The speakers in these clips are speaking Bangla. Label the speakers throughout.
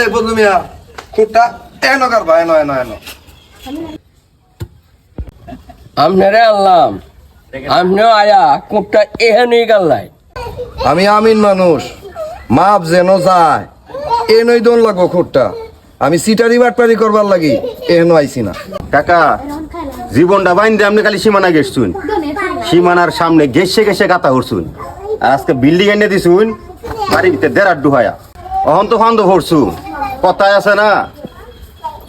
Speaker 1: এই বন্ধু মিয়া খুঁটটা এনো কারবা এনো এনো এনো
Speaker 2: আমনেরে আনলাম আমনেও আয়া কোপটা এহেনই গাল্লাই
Speaker 1: আমি আমিন মানুষ মাপ যেন যায় এনই দোন লাগবো খুঁটটা আমি সিটারি বাটপারি করবার লাগি এনো আইছি না
Speaker 3: কাকা জীবনটা বাইন্দে আপনি খালি সীমানা গেছছুন সীমানার সামনে গেছে গেছে গাতা উঠছুন আর আজকে বিল্ডিং এনে দিছুন বাড়ির ভিতরে দেড়ার ডুহায়া অহন তো ফন্দ ভরছু কথায় আছে না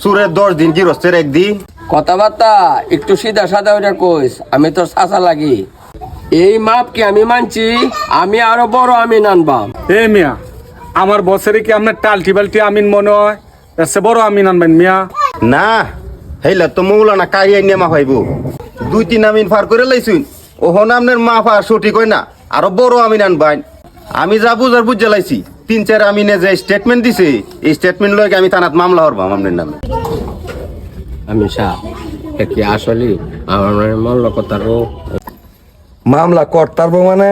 Speaker 3: চুরের 10 দিন গৃহস্থের একদিন
Speaker 2: কথাবার্তা একটু সিধা সাদা ওইটা কইস আমি তোর চাচা লাগি এই মাপ কি আমি মানছি আমি আরো বড় আমিন আনবাম
Speaker 4: এ মিয়া আমার বছরে কি আপনার টালটি বালটি আমিন মনে হয় এসে বড় আমিন আনবেন মিয়া
Speaker 3: না হেইলা তো মৌলানা কাইয়াই নেমা হইব 2-3 আমিন পার করে লাইছুন ওহন আপনার মা পা সঠিক হয় না আরো বড় আমিন আনবাইন আমি যা বুঝার বুঝে লাইছি 3-4 আমিনে যে স্টেটমেন্ট দিছে এই স্টেটমেন্ট লইকে আমি থানাত মামলা হরবাম আপনার নামে
Speaker 2: আমি সাহেব কি আসলে আমার মল্ল কথারও
Speaker 1: মামলা করতারবো মানে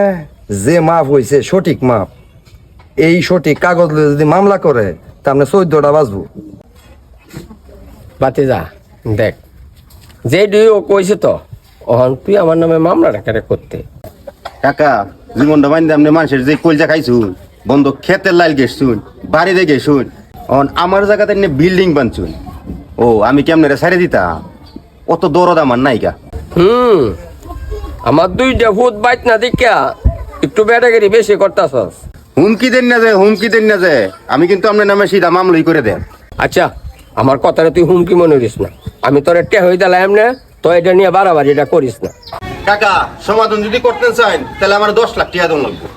Speaker 1: যে মাপ হইছে সঠিক মাপ এই সঠিক কাগজ লইয়া যদি মামলা করে তাহলে 14টা বাজবো
Speaker 2: বাতি যা দেখ যে দুই ও কইছে তো ওহন তুই আমার নামে মামলা রাখারে করতে
Speaker 3: কাকা জীবনটা বাইন্দে আপনি মানুষের যে কলজা খাইছুন বন্ধ ক্ষেতের লাইল গেছুন বাড়িতে গেছুন আমার জায়গাতে বিল্ডিং বানছুন ও আমি কেমনে ছেড়ে দিতাম অত দরদ আমার নাইকা
Speaker 2: আমার দুইটা ভূত বাইত না দেখা একটু বেটাগিরি বেশি করতাছস
Speaker 3: হুমকি দেন না যে আমি কিন্তু আপনার নামে সিধা মামলাই করে দেন
Speaker 2: আচ্ছা আমার কথাটা তুই হুমকি মনে করিস না আমি তোর একটা হয়ে দিলাম না তো এটা নিয়ে বাড়াবাড়ি এটা করিস না
Speaker 3: কাকা সমাধান যদি করতে চান তাহলে আমার 10 লাখ টাকা দেন লাগবে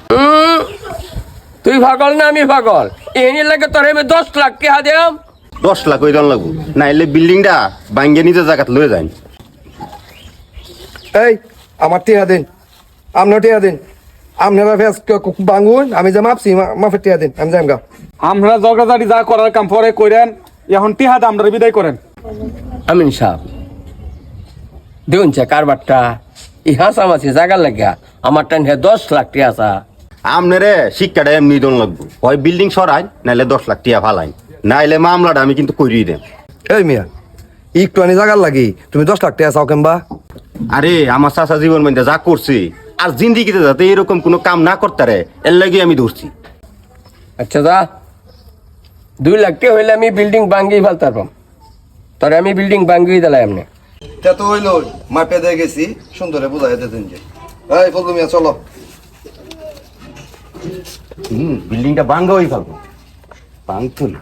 Speaker 2: তুই পাগল না আমি পাগল এনে লাগে তোর আমি 10 লাখ টাকা দিলাম
Speaker 3: 10 লাখ ওই দেন লাগবে নাইলে বিল্ডিংটা ভাঙ্গে নিজের জায়গাত লয়ে যান
Speaker 1: এই আমার টিয়া দিন আপনার টিয়া দিন আপনারা ফেস বাঙ্গুন আমি যে মাপছি মাফের টিয়া দিন আমি যাই গা
Speaker 4: আমরা জগাজারি যা করার কাম পরে করেন এখন টিহাদ আমরা বিদায় করেন
Speaker 2: আমিন সাহেব দেখুন কারবারটা ইহা সামাছি জাগার লাগিয়া আমার টান 10 লাখ টাকা আসা
Speaker 3: আপনারে শিক্ষাটা এমনি দেন লাগবে হয় বিল্ডিং সরাই নাইলে 10 লাখ টাকা ফালাই নাইলে মামলাটা আমি কিন্তু করিয়ে দেন
Speaker 1: এই মিয়া একটু আনি জাগার লাগি তুমি 10 লাখ টাকা চাও কেমবা
Speaker 3: আরে আমার চাচা জীবন মধ্যে যা করছে আর জিন্দিগিতে যাতে এরকম কোনো কাম না করতে রে এর লাগে আমি ধরছি
Speaker 2: আচ্ছা যা 2 লাখ টাকা হইলে আমি বিল্ডিং ভাঙ্গিয়ে ফেলতাম তোর আমি বিল্ডিং ভাঙ্গিয়ে দিলাম এমনি
Speaker 1: তা তো হইলো মাপে দিয়ে গেছি সুন্দরে বুঝাই দিতেন যে এই ফজলু মিয়া চলো
Speaker 3: বিল্ডিংটা ভাঙ্গা হয়ে ফেলবো ভাঙতো না